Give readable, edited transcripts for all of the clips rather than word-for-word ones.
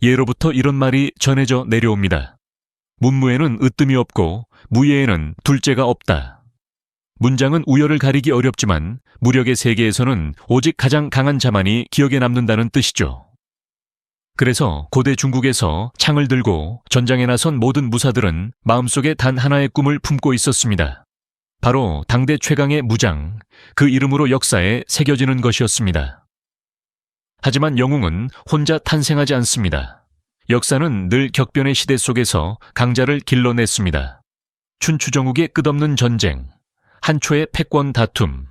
예로부터 이런 말이 전해져 내려옵니다. 문무에는 으뜸이 없고 무예에는 둘째가 없다. 문장은 우열을 가리기 어렵지만 무력의 세계에서는 오직 가장 강한 자만이 기억에 남는다는 뜻이죠. 그래서 고대 중국에서 창을 들고 전장에 나선 모든 무사들은 마음속에 단 하나의 꿈을 품고 있었습니다. 바로 당대 최강의 무장, 그 이름으로 역사에 새겨지는 것이었습니다. 하지만 영웅은 혼자 탄생하지 않습니다. 역사는 늘 격변의 시대 속에서 강자를 길러냈습니다. 춘추전국의 끝없는 전쟁, 한초의 패권 다툼,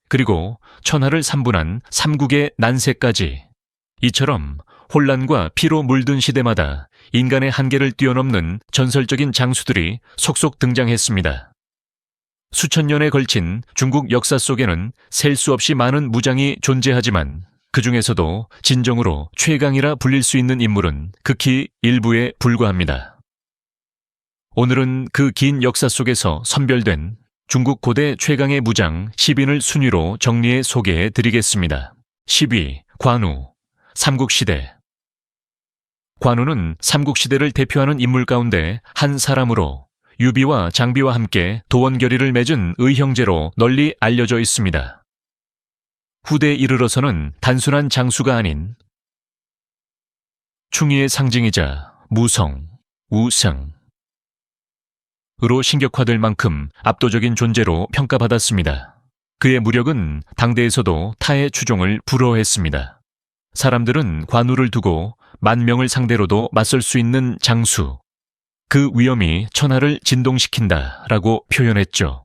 그리고 천하를 삼분한 삼국의 난세까지, 이처럼 혼란과 피로 물든 시대마다 인간의 한계를 뛰어넘는 전설적인 장수들이 속속 등장했습니다. 수천 년에 걸친 중국 역사 속에는 셀 수 없이 많은 무장이 존재하지만 그 중에서도 진정으로 최강이라 불릴 수 있는 인물은 극히 일부에 불과합니다. 오늘은 그 긴 역사 속에서 선별된 중국 고대 최강의 무장 10인을 순위로 정리해 소개해 드리겠습니다. 10위, 관우, 삼국시대. 관우는 삼국시대를 대표하는 인물 가운데 한 사람으로 유비와 장비와 함께 도원결의를 맺은 의형제로 널리 알려져 있습니다. 후대에 이르러서는 단순한 장수가 아닌 충의의 상징이자 무성, 우상, 으로 신격화될 만큼 압도적인 존재로 평가받았습니다. 그의 무력은 당대에서도 타의 추종을 부러워했습니다. 사람들은 관우를 두고 10,000명을 상대로도 맞설 수 있는 장수, 그 위엄이 천하를 진동시킨다라고 표현했죠.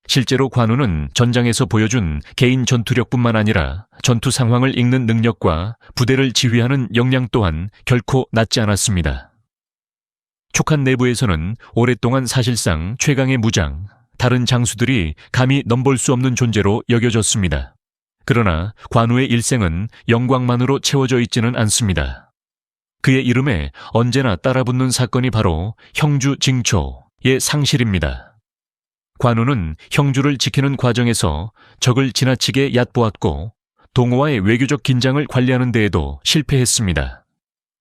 실제로 관우는 전장에서 보여준 개인 전투력뿐만 아니라 전투 상황을 읽는 능력과 부대를 지휘하는 역량 또한 결코 낮지 않았습니다. 촉한 내부에서는 오랫동안 사실상 최강의 무장, 다른 장수들이 감히 넘볼 수 없는 존재로 여겨졌습니다. 그러나 관우의 일생은 영광만으로 채워져 있지는 않습니다. 그의 이름에 언제나 따라붙는 사건이 바로 형주 징초의 상실입니다. 관우는 형주를 지키는 과정에서 적을 지나치게 얕보았고 동호와의 외교적 긴장을 관리하는 데에도 실패했습니다.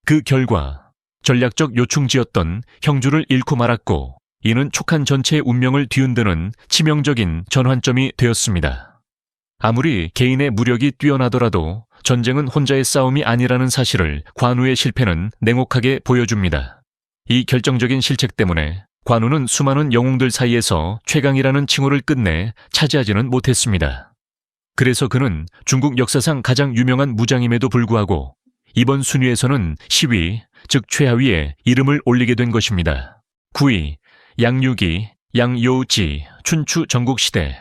그 결과 전략적 요충지였던 형주를 잃고 말았고 이는 촉한 전체의 운명을 뒤흔드는 치명적인 전환점이 되었습니다. 아무리 개인의 무력이 뛰어나더라도 전쟁은 혼자의 싸움이 아니라는 사실을 관우의 실패는 냉혹하게 보여줍니다. 이 결정적인 실책 때문에 관우는 수많은 영웅들 사이에서 최강이라는 칭호를 끝내 차지하지는 못했습니다. 그래서 그는 중국 역사상 가장 유명한 무장임에도 불구하고 이번 순위에서는 10위, 즉 최하위에 이름을 올리게 된 것입니다. 9위, 양유기, 양요지, 춘추전국시대.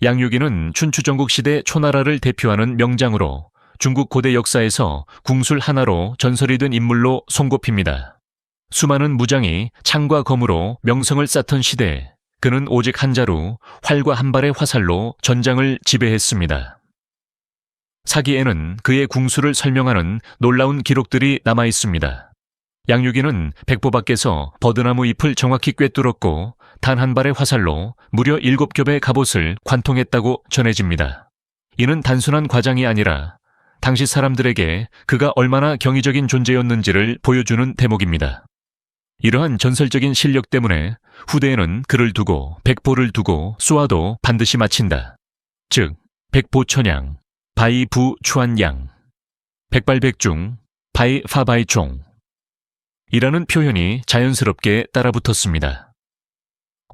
양유기는 춘추전국시대 초나라를 대표하는 명장으로 중국 고대 역사에서 궁술 하나로 전설이 된 인물로 손꼽힙니다. 수많은 무장이 창과 검으로 명성을 쌓던 시대에 그는 오직 한 자루 활과 한 발의 화살로 전장을 지배했습니다. 사기에는 그의 궁수를 설명하는 놀라운 기록들이 남아 있습니다. 양유기는 백보 밖에서 버드나무 잎을 정확히 꿰뚫었고 단 한 발의 화살로 무려 7겹의 갑옷을 관통했다고 전해집니다. 이는 단순한 과장이 아니라 당시 사람들에게 그가 얼마나 경이적인 존재였는지를 보여주는 대목입니다. 이러한 전설적인 실력 때문에 후대에는 그를 두고 백보를 두고 쏘아도 반드시 맞힌다. 즉 백보천양, 바이부추한양, 백발백중, 바이파바이총 이라는 표현이 자연스럽게 따라붙었습니다.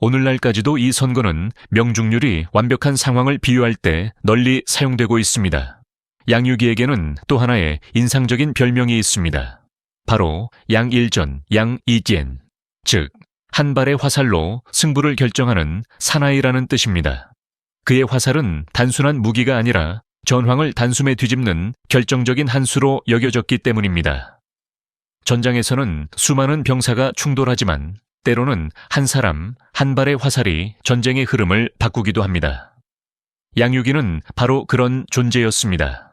오늘날까지도 이 선거는 명중률이 완벽한 상황을 비유할 때 널리 사용되고 있습니다. 양유기에게는 또 하나의 인상적인 별명이 있습니다. 바로 양일전, 양이젠, 즉 한 발의 화살로 승부를 결정하는 사나이라는 뜻입니다. 그의 화살은 단순한 무기가 아니라 전황을 단숨에 뒤집는 결정적인 한 수로 여겨졌기 때문입니다. 전장에서는 수많은 병사가 충돌하지만 때로는 한 사람, 한 발의 화살이 전쟁의 흐름을 바꾸기도 합니다. 양유기는 바로 그런 존재였습니다.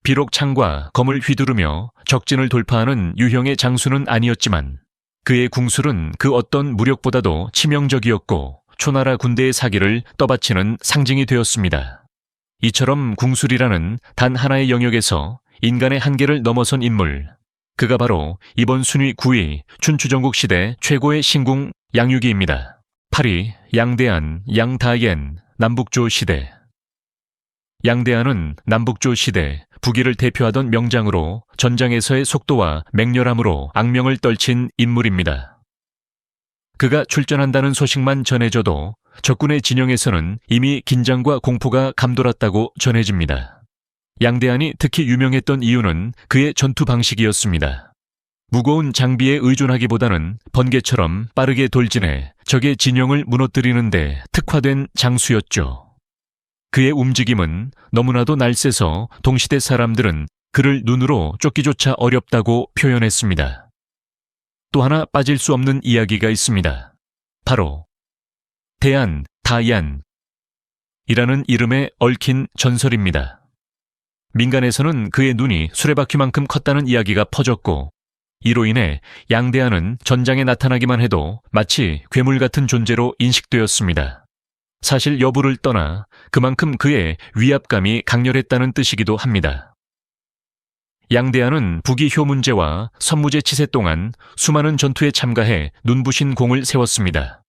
비록 창과 검을 휘두르며 적진을 돌파하는 유형의 장수는 아니었지만 그의 궁술은 그 어떤 무력보다도 치명적이었고 초나라 군대의 사기를 떠받치는 상징이 되었습니다. 이처럼 궁술이라는 단 하나의 영역에서 인간의 한계를 넘어선 인물, 그가 바로 이번 순위 9위 춘추전국 시대 최고의 신궁 양유기입니다. 8위 양대안, 양다옌, 남북조 시대. 양대안은 남북조 시대 북위를 대표하던 명장으로 전장에서의 속도와 맹렬함으로 악명을 떨친 인물입니다. 그가 출전한다는 소식만 전해져도 적군의 진영에서는 이미 긴장과 공포가 감돌았다고 전해집니다. 양대안이 특히 유명했던 이유는 그의 전투 방식이었습니다. 무거운 장비에 의존하기보다는 번개처럼 빠르게 돌진해 적의 진영을 무너뜨리는 데 특화된 장수였죠. 그의 움직임은 너무나도 날쌔서 동시대 사람들은 그를 눈으로 쫓기조차 어렵다고 표현했습니다. 또 하나 빠질 수 없는 이야기가 있습니다. 바로 대안, 다얀 이라는 이름에 얽힌 전설입니다. 민간에서는 그의 눈이 수레바퀴만큼 컸다는 이야기가 퍼졌고 이로 인해 양대안은 전장에 나타나기만 해도 마치 괴물 같은 존재로 인식되었습니다. 사실 여부를 떠나 그만큼 그의 위압감이 강렬했다는 뜻이기도 합니다. 양대안은 북위 효문제와 선무제 치세 동안 수많은 전투에 참가해 눈부신 공을 세웠습니다.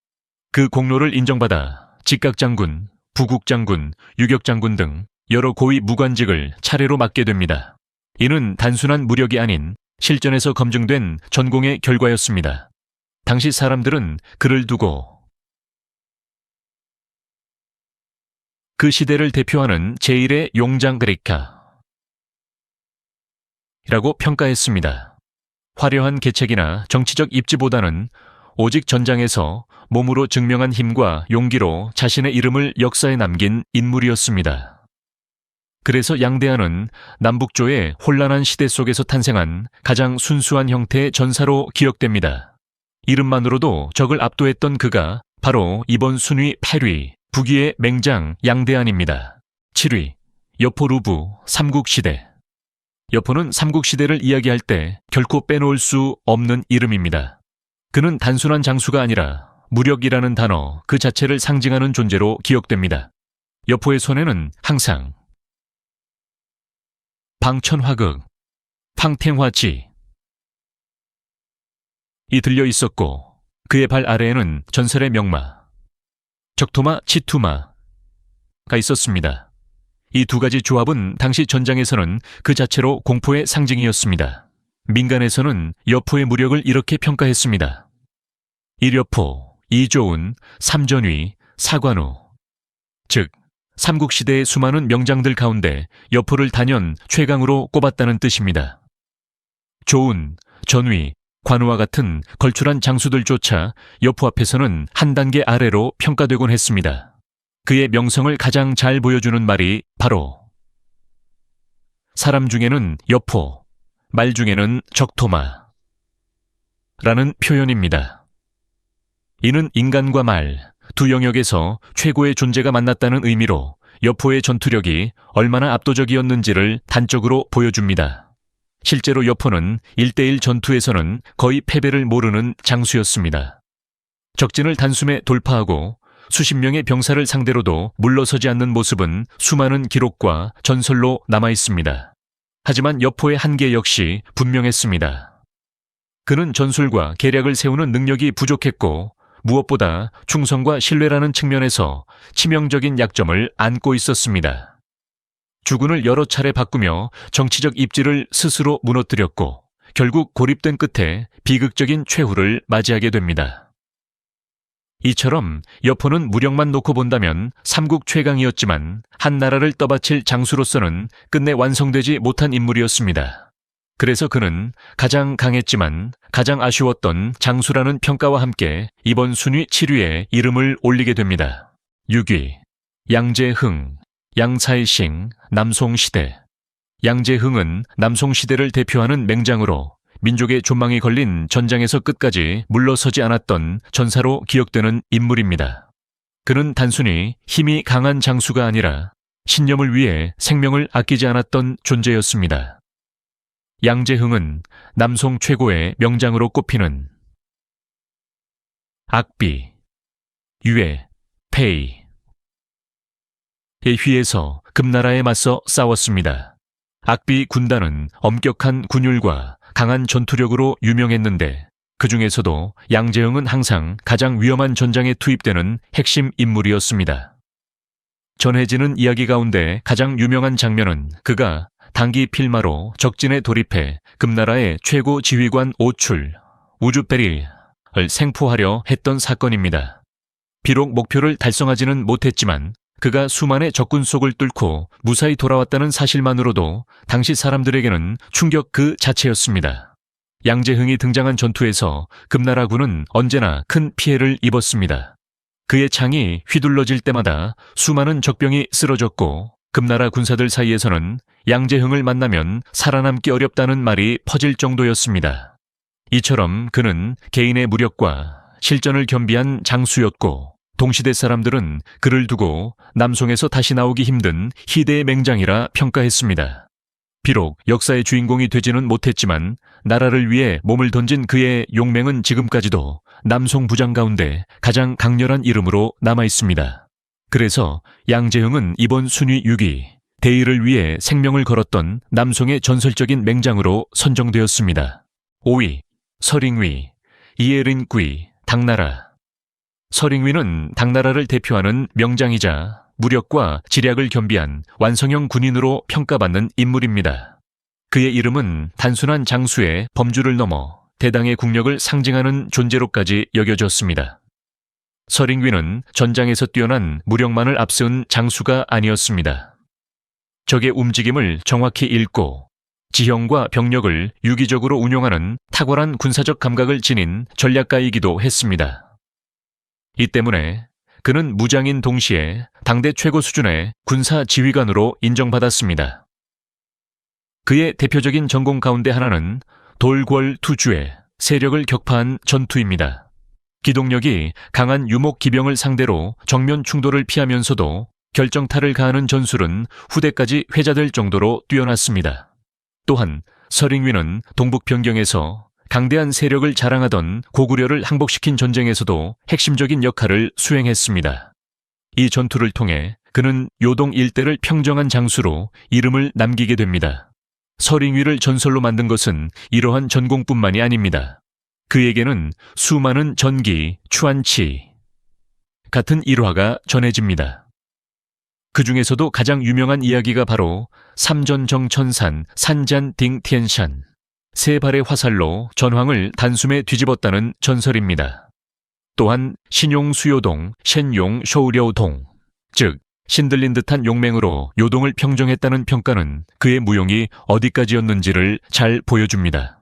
그 공로를 인정받아 직각장군, 부국장군, 유격장군 등 여러 고위 무관직을 차례로 맡게 됩니다. 이는 단순한 무력이 아닌 실전에서 검증된 전공의 결과였습니다. 당시 사람들은 그를 두고 그 시대를 대표하는 제1의 용장 그리카 라고 평가했습니다. 화려한 계책이나 정치적 입지보다는 오직 전장에서 몸으로 증명한 힘과 용기로 자신의 이름을 역사에 남긴 인물이었습니다. 그래서 양대안은 남북조의 혼란한 시대 속에서 탄생한 가장 순수한 형태의 전사로 기억됩니다. 이름만으로도 적을 압도했던 그가 바로 이번 순위 8위 북위의 맹장 양대안입니다. 7위 여포루부 삼국시대. 여포는 삼국시대를 이야기할 때 결코 빼놓을 수 없는 이름입니다. 그는 단순한 장수가 아니라 무력이라는 단어 그 자체를 상징하는 존재로 기억됩니다. 여포의 손에는 항상 방천화극, 팡탱화지 이 들려 있었고 그의 발 아래에는 전설의 명마 적토마, 치투마가 있었습니다. 이 두 가지 조합은 당시 전장에서는 그 자체로 공포의 상징이었습니다. 민간에서는 여포의 무력을 이렇게 평가했습니다. 1여포, 2조운, 3전위, 4관우. 즉, 삼국시대의 수많은 명장들 가운데 여포를 단연 최강으로 꼽았다는 뜻입니다. 조운, 전위, 관우와 같은 걸출한 장수들조차 여포 앞에서는 한 단계 아래로 평가되곤 했습니다. 그의 명성을 가장 잘 보여주는 말이 바로 사람 중에는 여포, 말 중에는 적토마 라는 표현입니다. 이는 인간과 말, 두 영역에서 최고의 존재가 만났다는 의미로 여포의 전투력이 얼마나 압도적이었는지를 단적으로 보여줍니다. 실제로 여포는 1대1 전투에서는 거의 패배를 모르는 장수였습니다. 적진을 단숨에 돌파하고 수십 명의 병사를 상대로도 물러서지 않는 모습은 수많은 기록과 전설로 남아있습니다. 하지만 여포의 한계 역시 분명했습니다. 그는 전술과 계략을 세우는 능력이 부족했고 무엇보다 충성과 신뢰라는 측면에서 치명적인 약점을 안고 있었습니다. 주군을 여러 차례 바꾸며 정치적 입지를 스스로 무너뜨렸고 결국 고립된 끝에 비극적인 최후를 맞이하게 됩니다. 이처럼 여포는 무력만 놓고 본다면 삼국 최강이었지만 한 나라를 떠받칠 장수로서는 끝내 완성되지 못한 인물이었습니다. 그래서 그는 가장 강했지만 가장 아쉬웠던 장수라는 평가와 함께 이번 순위 7위에 이름을 올리게 됩니다. 6위 양제흥, 양사이싱, 남송시대. 양제흥은 남송시대를 대표하는 맹장으로 민족의 존망이 걸린 전장에서 끝까지 물러서지 않았던 전사로 기억되는 인물입니다. 그는 단순히 힘이 강한 장수가 아니라 신념을 위해 생명을 아끼지 않았던 존재였습니다. 양제흥은 남송 최고의 명장으로 꼽히는 악비, 유해, 페이 의 휘에서 금나라에 맞서 싸웠습니다. 악비 군단은 엄격한 군율과 강한 전투력으로 유명했는데 그 중에서도 양재흥은 항상 가장 위험한 전장에 투입되는 핵심 인물이었습니다. 전해지는 이야기 가운데 가장 유명한 장면은 그가 단기 필마로 적진에 돌입해 금나라의 최고 지휘관 오출, 우주베리를 생포하려 했던 사건입니다. 비록 목표를 달성하지는 못했지만 그가 수만의 적군 속을 뚫고 무사히 돌아왔다는 사실만으로도 당시 사람들에게는 충격 그 자체였습니다. 양재흥이 등장한 전투에서 금나라군은 언제나 큰 피해를 입었습니다. 그의 창이 휘둘러질 때마다 수많은 적병이 쓰러졌고 금나라 군사들 사이에서는 양재흥을 만나면 살아남기 어렵다는 말이 퍼질 정도였습니다. 이처럼 그는 개인의 무력과 실전을 겸비한 장수였고 동시대 사람들은 그를 두고 남송에서 다시 나오기 힘든 희대의 맹장이라 평가했습니다. 비록 역사의 주인공이 되지는 못했지만 나라를 위해 몸을 던진 그의 용맹은 지금까지도 남송 부장 가운데 가장 강렬한 이름으로 남아 있습니다. 그래서 양재흥은 이번 순위 6위, 대의를 위해 생명을 걸었던 남송의 전설적인 맹장으로 선정되었습니다. 5위, 서링위, 이예린귀, 당나라. 서링위는 당나라를 대표하는 명장이자 무력과 지략을 겸비한 완성형 군인으로 평가받는 인물입니다. 그의 이름은 단순한 장수의 범주를 넘어 대당의 국력을 상징하는 존재로까지 여겨졌습니다. 서링귀는 전장에서 뛰어난 무력만을 앞세운 장수가 아니었습니다. 적의 움직임을 정확히 읽고 지형과 병력을 유기적으로 운용하는 탁월한 군사적 감각을 지닌 전략가이기도 했습니다. 이 때문에 그는 무장인 동시에 당대 최고 수준의 군사 지휘관으로 인정받았습니다. 그의 대표적인 전공 가운데 하나는 돌궐투주의 세력을 격파한 전투입니다. 기동력이 강한 유목 기병을 상대로 정면 충돌을 피하면서도 결정타를 가하는 전술은 후대까지 회자될 정도로 뛰어났습니다. 또한 서링위는 동북 변경에서 강대한 세력을 자랑하던 고구려를 항복시킨 전쟁에서도 핵심적인 역할을 수행했습니다. 이 전투를 통해 그는 요동 일대를 평정한 장수로 이름을 남기게 됩니다. 서링위를 전설로 만든 것은 이러한 전공뿐만이 아닙니다. 그에게는 수많은 전기, 추한치 같은 일화가 전해집니다. 그 중에서도 가장 유명한 이야기가 바로 삼전정천산 산잔딩티엔샨, 세 발의 화살로 전황을 단숨에 뒤집었다는 전설입니다. 또한 신용수요동, 셴용 쇼우려동, 즉 신들린 듯한 용맹으로 요동을 평정했다는 평가는 그의 무용이 어디까지였는지를 잘 보여줍니다.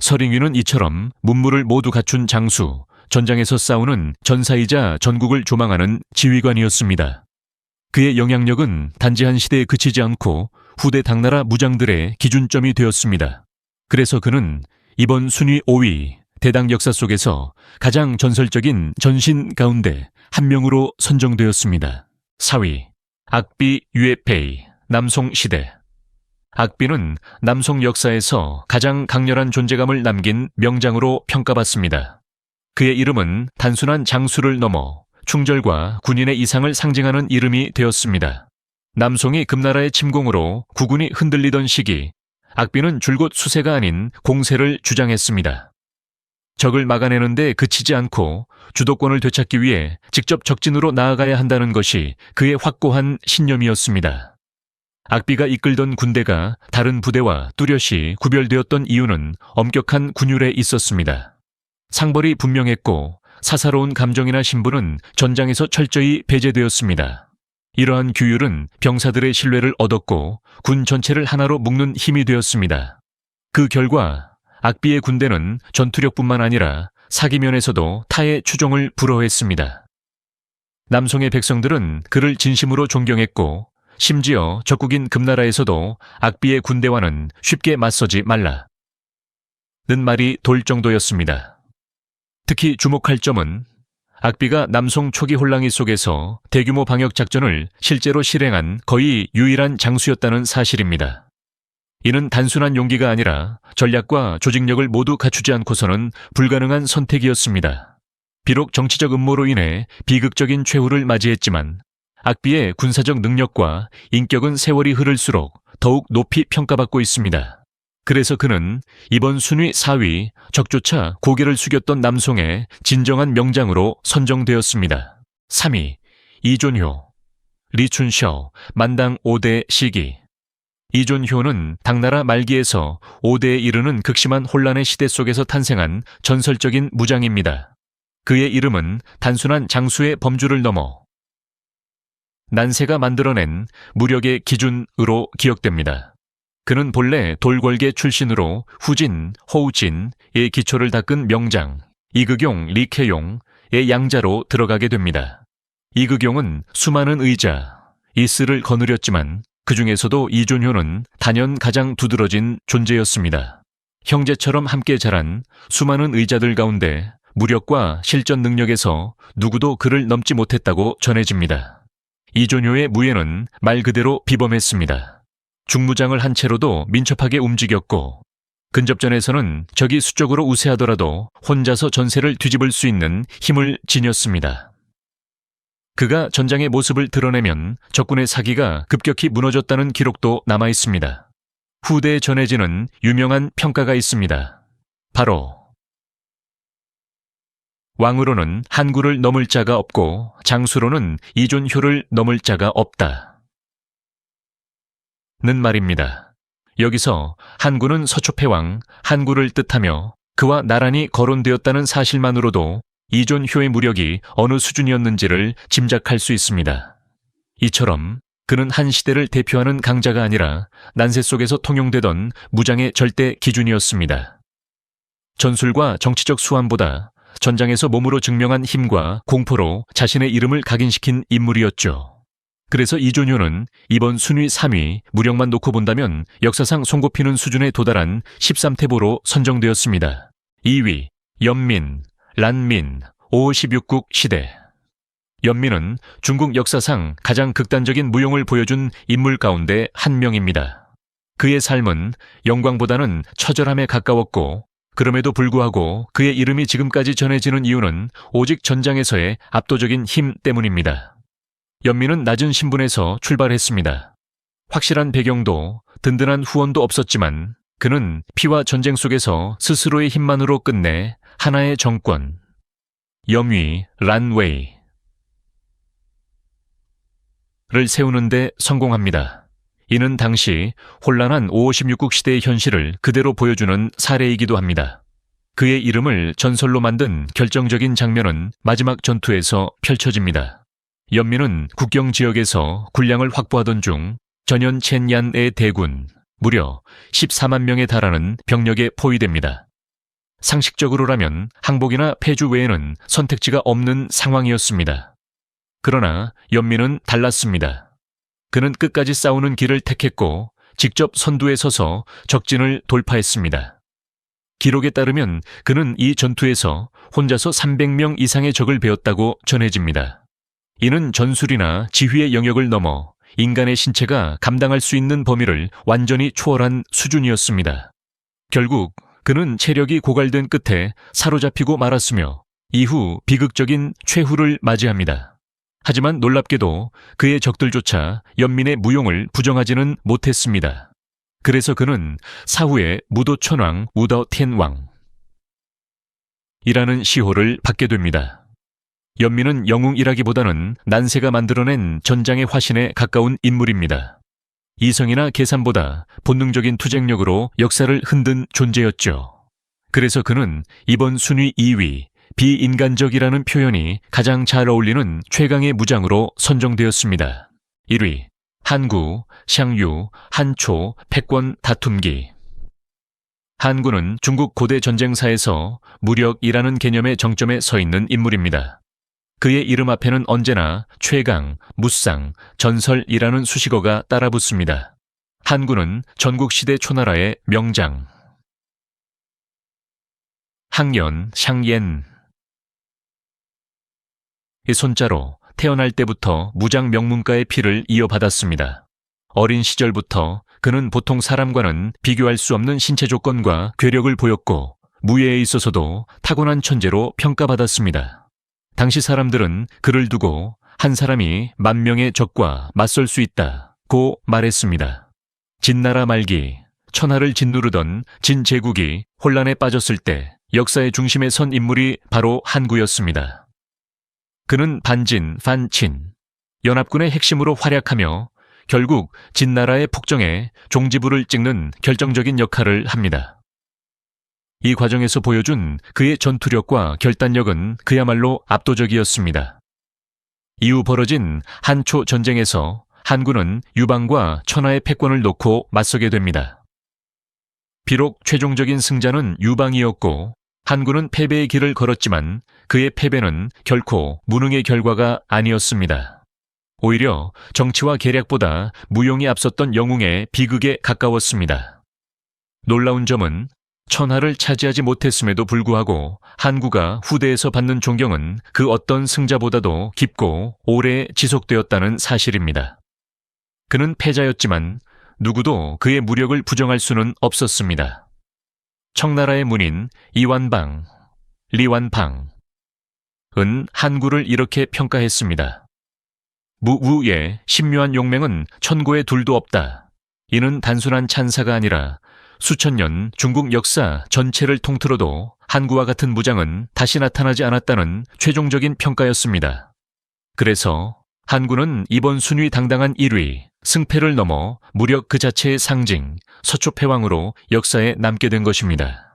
서링위는 이처럼 문무를 모두 갖춘 장수, 전장에서 싸우는 전사이자 전국을 조망하는 지휘관이었습니다. 그의 영향력은 단지 한 시대에 그치지 않고 후대 당나라 무장들의 기준점이 되었습니다. 그래서 그는 이번 순위 5위, 대당 역사 속에서 가장 전설적인 전신 가운데 한 명으로 선정되었습니다. 4위, 악비 유에페이, 남송 시대. 악비는 남송 역사에서 가장 강렬한 존재감을 남긴 명장으로 평가받습니다. 그의 이름은 단순한 장수를 넘어 충절과 군인의 이상을 상징하는 이름이 되었습니다. 남송이 금나라의 침공으로 국군이 흔들리던 시기, 악비는 줄곧 수세가 아닌 공세를 주장했습니다. 적을 막아내는데 그치지 않고 주도권을 되찾기 위해 직접 적진으로 나아가야 한다는 것이 그의 확고한 신념이었습니다. 악비가 이끌던 군대가 다른 부대와 뚜렷이 구별되었던 이유는 엄격한 군율에 있었습니다. 상벌이 분명했고 사사로운 감정이나 신분은 전장에서 철저히 배제되었습니다. 이러한 규율은 병사들의 신뢰를 얻었고 군 전체를 하나로 묶는 힘이 되었습니다. 그 결과 악비의 군대는 전투력뿐만 아니라 사기면에서도 타의 추종을 불허했습니다. 남송의 백성들은 그를 진심으로 존경했고 심지어 적국인 금나라에서도 악비의 군대와는 쉽게 맞서지 말라 는 말이 돌 정도였습니다. 특히 주목할 점은 악비가 남송 초기 혼란기 속에서 대규모 방역 작전을 실제로 실행한 거의 유일한 장수였다는 사실입니다. 이는 단순한 용기가 아니라 전략과 조직력을 모두 갖추지 않고서는 불가능한 선택이었습니다. 비록 정치적 음모로 인해 비극적인 최후를 맞이했지만 악비의 군사적 능력과 인격은 세월이 흐를수록 더욱 높이 평가받고 있습니다. 그래서 그는 이번 순위 4위 적조차 고개를 숙였던 남송의 진정한 명장으로 선정되었습니다. 3위 이존효, 리춘셔, 만당 5대 시기. 이존효는 당나라 말기에서 5대에 이르는 극심한 혼란의 시대 속에서 탄생한 전설적인 무장입니다. 그의 이름은 단순한 장수의 범주를 넘어 난세가 만들어낸 무력의 기준으로 기억됩니다. 그는 본래 돌궐계 출신으로 후진, 허우진의 기초를 닦은 명장, 이극용, 리케용의 양자로 들어가게 됩니다. 이극용은 수많은 의자, 이슬을 거느렸지만 그 중에서도 이존효는 단연 가장 두드러진 존재였습니다. 형제처럼 함께 자란 수많은 의자들 가운데 무력과 실전 능력에서 누구도 그를 넘지 못했다고 전해집니다. 이존효의 무예는 말 그대로 비범했습니다. 중무장을 한 채로도 민첩하게 움직였고 근접전에서는 적이 수적으로 우세하더라도 혼자서 전세를 뒤집을 수 있는 힘을 지녔습니다. 그가 전장의 모습을 드러내면 적군의 사기가 급격히 무너졌다는 기록도 남아 있습니다. 후대에 전해지는 유명한 평가가 있습니다. 바로 왕으로는 한구를 넘을 자가 없고 장수로는 이존효를 넘을 자가 없다. 는 말입니다. 여기서 한구는 서초패왕 한구를 뜻하며 그와 나란히 거론되었다는 사실만으로도 이존효의 무력이 어느 수준이었는지를 짐작할 수 있습니다. 이처럼 그는 한 시대를 대표하는 강자가 아니라 난세 속에서 통용되던 무장의 절대 기준이었습니다. 전술과 정치적 수완보다 전장에서 몸으로 증명한 힘과 공포로 자신의 이름을 각인시킨 인물이었죠. 그래서 이존효는 이번 순위 3위 무력만 놓고 본다면 역사상 손꼽히는 수준에 도달한 13태보로 선정되었습니다. 2위 연민, 란민, 516국 시대. 연민은 중국 역사상 가장 극단적인 무용을 보여준 인물 가운데 한 명입니다. 그의 삶은 영광보다는 처절함에 가까웠고 그럼에도 불구하고 그의 이름이 지금까지 전해지는 이유는 오직 전장에서의 압도적인 힘 때문입니다. 연민은 낮은 신분에서 출발했습니다. 확실한 배경도 든든한 후원도 없었지만 그는 피와 전쟁 속에서 스스로의 힘만으로 끝내 하나의 정권, 염위, 란웨이를 세우는 데 성공합니다. 이는 당시 혼란한 556국 시대의 현실을 그대로 보여주는 사례이기도 합니다. 그의 이름을 전설로 만든 결정적인 장면은 마지막 전투에서 펼쳐집니다. 연민은 국경 지역에서 군량을 확보하던 중 전현 첸얀의 대군 무려 14만 명에 달하는 병력에 포위됩니다. 상식적으로라면 항복이나 패주 외에는 선택지가 없는 상황이었습니다. 그러나 연민은 달랐습니다. 그는 끝까지 싸우는 길을 택했고 직접 선두에 서서 적진을 돌파했습니다. 기록에 따르면 그는 이 전투에서 혼자서 300명 이상의 적을 베었다고 전해집니다. 이는 전술이나 지휘의 영역을 넘어 인간의 신체가 감당할 수 있는 범위를 완전히 초월한 수준이었습니다. 결국 그는 체력이 고갈된 끝에 사로잡히고 말았으며 이후 비극적인 최후를 맞이합니다. 하지만 놀랍게도 그의 적들조차 연민의 무용을 부정하지는 못했습니다. 그래서 그는 사후에 무도천왕 우더텐왕 이라는 시호를 받게 됩니다. 연민은 영웅이라기보다는 난세가 만들어낸 전장의 화신에 가까운 인물입니다. 이성이나 계산보다 본능적인 투쟁력으로 역사를 흔든 존재였죠. 그래서 그는 이번 순위 2위 비인간적이라는 표현이 가장 잘 어울리는 최강의 무장으로 선정되었습니다. 1위 한구, 샹유, 한초, 패권 다툼기. 한구는 중국 고대 전쟁사에서 무력이라는 개념의 정점에 서 있는 인물입니다. 그의 이름 앞에는 언제나 최강, 무쌍, 전설이라는 수식어가 따라붙습니다. 한구는 전국시대 초나라의 명장. 항연, 샹옌. 이 손자로 태어날 때부터 무장 명문가의 피를 이어받았습니다. 어린 시절부터 그는 보통 사람과는 비교할 수 없는 신체 조건과 괴력을 보였고 무예에 있어서도 타고난 천재로 평가받았습니다. 당시 사람들은 그를 두고 한 사람이 10,000명의 적과 맞설 수 있다고 말했습니다. 진나라 말기 천하를 짓누르던 진 제국이 혼란에 빠졌을 때 역사의 중심에 선 인물이 바로 한구였습니다. 그는 반진, 반친, 연합군의 핵심으로 활약하며 결국 진나라의 폭정에 종지부를 찍는 결정적인 역할을 합니다. 이 과정에서 보여준 그의 전투력과 결단력은 그야말로 압도적이었습니다. 이후 벌어진 한초 전쟁에서 한군은 유방과 천하의 패권을 놓고 맞서게 됩니다. 비록 최종적인 승자는 유방이었고 한군은 패배의 길을 걸었지만 그의 패배는 결코 무능의 결과가 아니었습니다. 오히려 정치와 계략보다 무용이 앞섰던 영웅의 비극에 가까웠습니다. 놀라운 점은 천하를 차지하지 못했음에도 불구하고 한구가 후대에서 받는 존경은 그 어떤 승자보다도 깊고 오래 지속되었다는 사실입니다. 그는 패자였지만 누구도 그의 무력을 부정할 수는 없었습니다. 청나라의 문인 이완방, 리완방은 한구를 이렇게 평가했습니다. 무우의 신묘한 용맹은 천고에 둘도 없다. 이는 단순한 찬사가 아니라 수천 년 중국 역사 전체를 통틀어도 한구와 같은 무장은 다시 나타나지 않았다는 최종적인 평가였습니다. 그래서 한구는 이번 순위 당당한 1위, 승패를 넘어 무력 그 자체의 상징, 서초패왕으로 역사에 남게 된 것입니다.